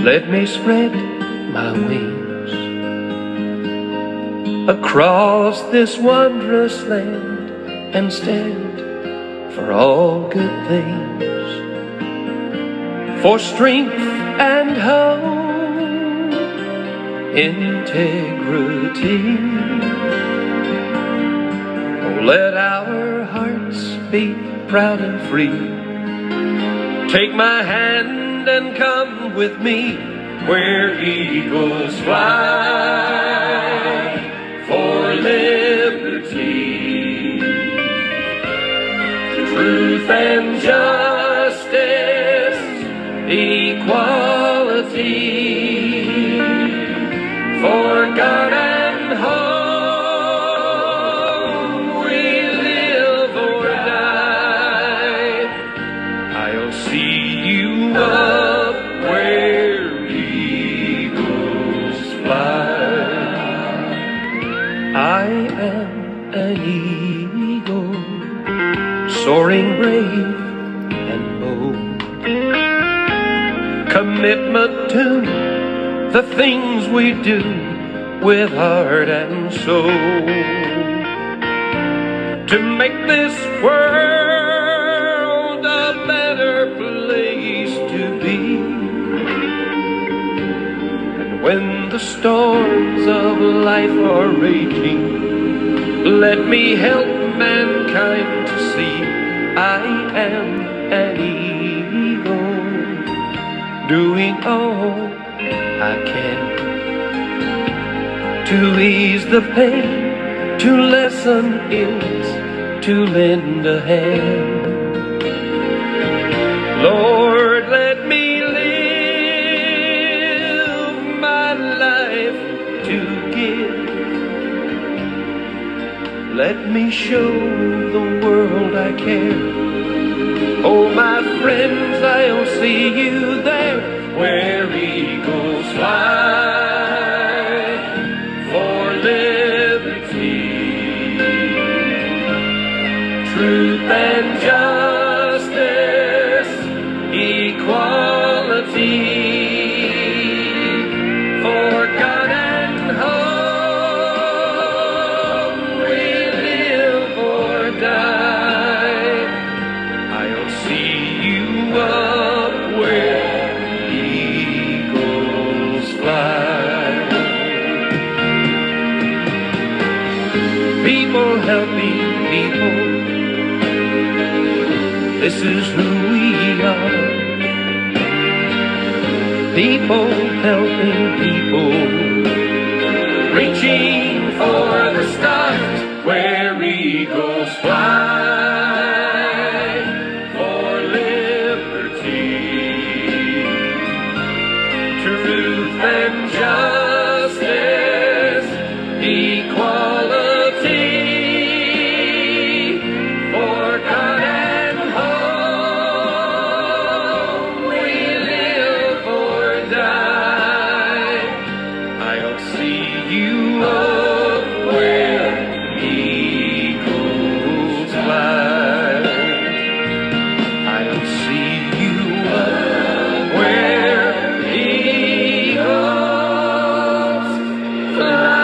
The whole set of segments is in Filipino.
Let me spread my wings across this wondrous land and stand for all good things, for strength and hope, integrity. Oh, let our hearts be proud and free. Take my hand and come with me where eagles fly for liberty, truth and justice, equality, for God and home we live or die. I'll see you up where eagles fly. I am an eagle, soaring brave and bold. Commitment to the things we do with heart and soul, to make this world a better place to be. And when the storms of life are raging, let me help mankind to see I am an eagle, doing all I can to ease the pain, to lessen ills, to lend a hand. Lord, let me live my life to give. Let me show the world I care. Oh, my friends, I'll see you there where eagles fly for liberty, truth and justice, equality, for God and home we live or die. I'll see you up where eagles fly. People helping people, this is who we are. People helping people, reaching for the stars where eagles fly for liberty, truth and justice, equality, for God and home we live or die. I'll see you up where eagles fly. I'll see you up where eagles fly.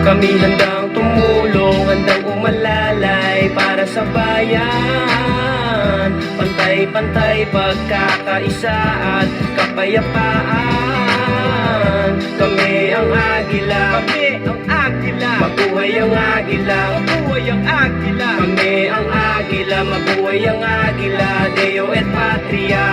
Kami handang tumulong, handang umalalay para sa bayan. Pantay-pantay pagkakaisa at kapayapaan. Kami ang agila, kami ang agila. Mabuhay ang agila, mabuhay ang agila. Kami ang agila, mabuhay ang agila. Deo et Patria.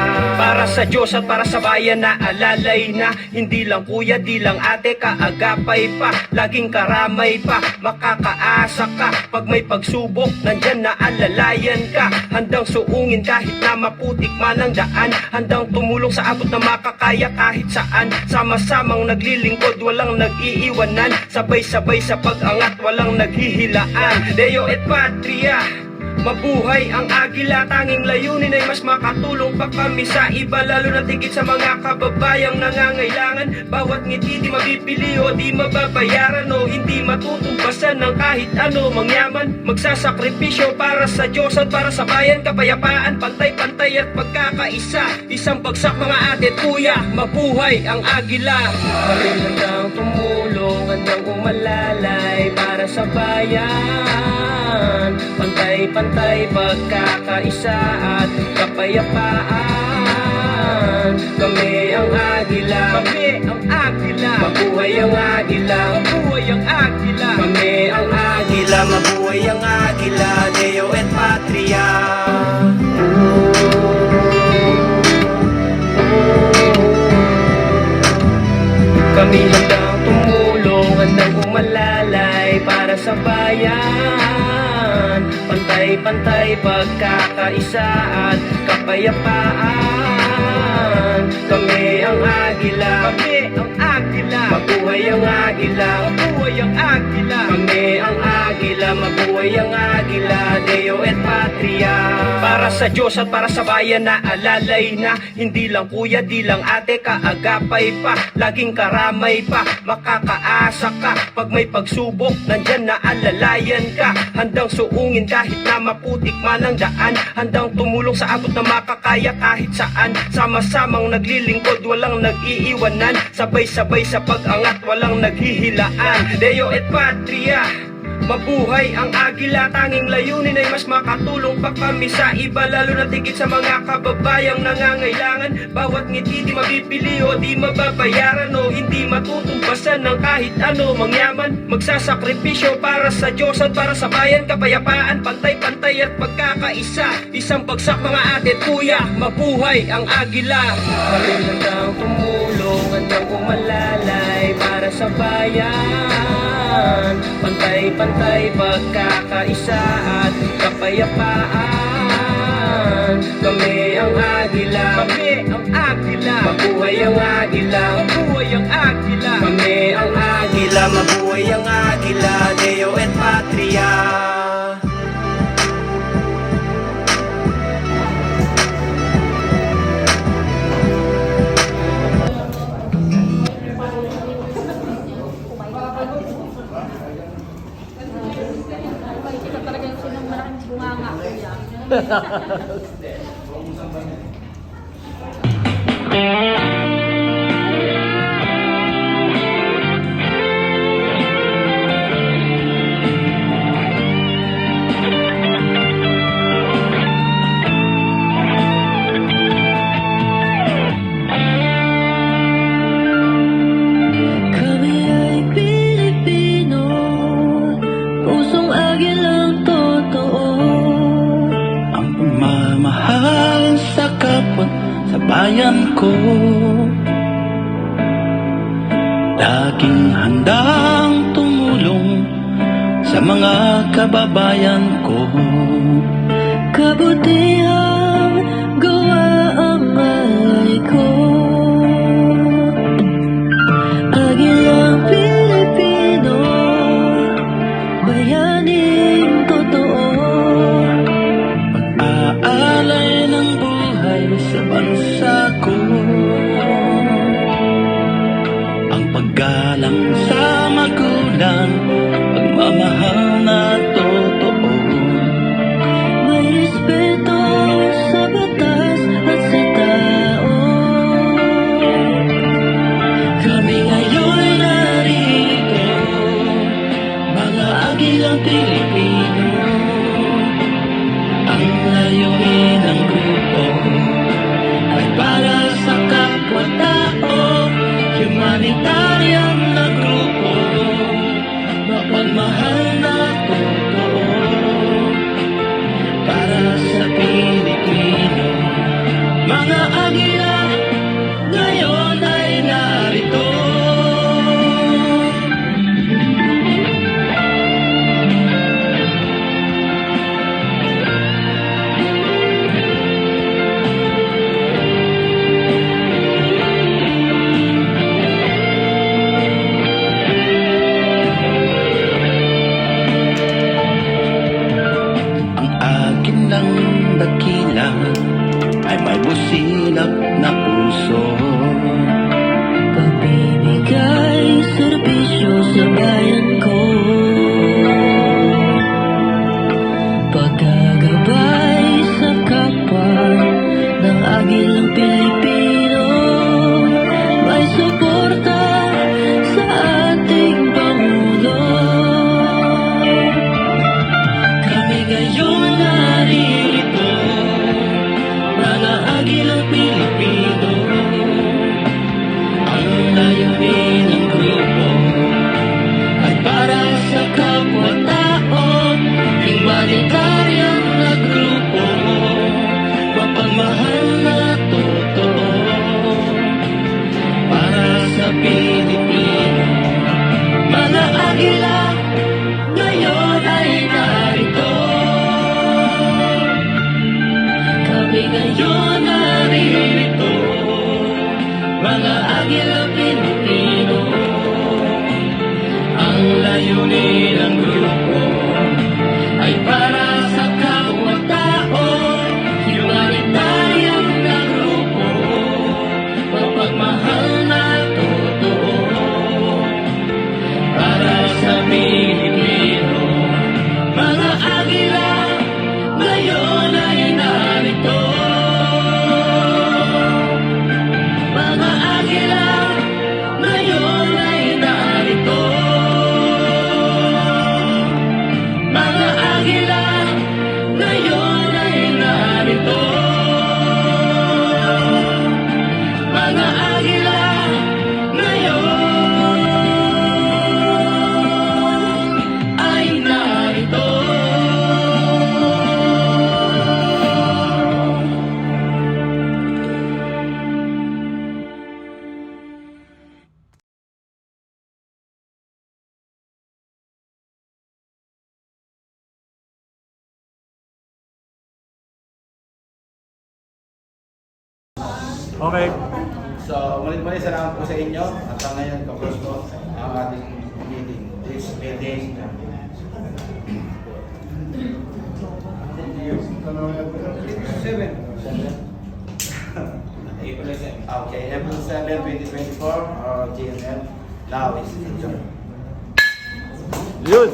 Para sa Diyos at para sa bayan na alalay na. Hindi lang kuya, di lang ate, kaagapay pa. Laging karamay pa, makakaasa ka. Pag may pagsubok, nandyan na alalayan ka. Handang suungin kahit na maputik man ang daan. Handang tumulong sa abot na makakaya kahit saan. Sama-samang naglilingkod, walang nag-iiwanan. Sabay-sabay sa pag-angat, walang naghihilaan. Deo et Patria, Mabuhay ang agila, tanging layunin ay mas makatulong pa kami sa iba, lalo na tigit sa mga kababayang nangangailangan. Bawat ngiti di mabibili o di mababayaran, o hindi matutumbasan ng kahit ano mangyaman. Magsasakripisyo para sa Diyos at para sa bayan, kapayapaan, pantay-pantay at pagkakaisa. Isang bagsak mga ate at kuya, mabuhay ang agila. Kami handang tumulong, handang umalalay para sa bayan. Pantay-pantay, pagkakaisa at kapayapaan. Kami ang agila, kami ang agila. Mabuhay ang agila, mabuhay ang agila. Kami ang agila, mabuhay ang agila. Deo et Patria. Kami handang tumulong, handang umalalay para sa bayan. Pantay-pantay, pagkakaisa at kapayapaan. Kami ang agila, kami ang agila. Mabuhay ang agila, mabuhay ang agila. Kami ang agila, mabuhay ang agila. Deo et Patria. Para sa Diyos at para sa bayan na alalay na. Hindi lang kuya, di lang ate, kaagapay pa. Laging karamay pa, makakaasa ka. Pag may pagsubok, nandyan na alalayan ka. Handang suungin kahit na maputik man ang daan. Handang tumulong sa abot na makakaya kahit saan. Sama-samang naglilingkod, walang nag-iiwanan. Sabay-sabay sa pag-angat, walang naghihilaan. Deo et Patria. Mabuhay ang agila, tanging layunin ay mas makatulong pa kami sa iba, lalo na tigit sa mga kababayang nangangailangan. Bawat ngiti di mabibili o di mababayaran, o hindi matutumbasan ng kahit ano mangyaman. Magsasakripisyo para sa Diyos at para sa bayan, kapayapaan, pantay-pantay at pagkakaisa. Isang bagsak mga ate at kuya, mabuhay ang agila. Kami handang tumulong, handang umalalay para sa bayan. Pantay-pantay, pagkakaisa at kapayapaan. Kami ang agila, kami ang agila. Mabuhay ang agila, mabuhay ang agila. Kami ang agila, mabuhay ang agila. Deo et Patria. Ito talaga yung sinong malaking bunganga ko yan. Kami ay Pilipino, pusong agilang totoo. Ang pagmamahal sa kapwa, sa bayan ko. Laging handang tumulong sa mga kababayan ko. Kabutihang gawa ang alay ko. Agilang Pilipino, bayaning totoo. Pag-aalay ng buhay sa bansa ko. Ang paggalang sa magulang, pagmamahal na totoo. May respeto sa batas at sa tao. Kami ngayon narito, mga agilang Pilipino. Ang layunin ng grupo ay para sa kapwa-tao. Humanitarian na grupo, mapagmahal na totoo. Para sa Pilipino, mga agila ngayon ay narito. Ang mabusilak na puso. Pagbibigay serbisyo sa bayan ko, paggagabay sa kapwa ng agilang Pilipino, may suporta sa ating Pangulo. Kami ngayon narito, mga agilang Pilipino. Ang layunin ng grupo ay para sa kapwa-tao, humanitarian na grupo, mapagmahal na totoo para sa Pilipino. Mga agila ngayon ay narito, kami ngayon narito, mga agila Pilipino. Ang layunin ng grupo ay para sa kapwa-tao, humanitarian na grupo, mapagmahal na totoo para sa Pilipino. Mga agila ngayon ay narito, mga agila ngayon ay narito, mga agila ngayon ay narito, mga agila ngayon ay narito. Okay. So, muli-muli salamat po sa inyo. At ngayon, kapos po ang ating meeting. This meeting. Okay, April 7, 2024, GNL now is adjourned. Yun!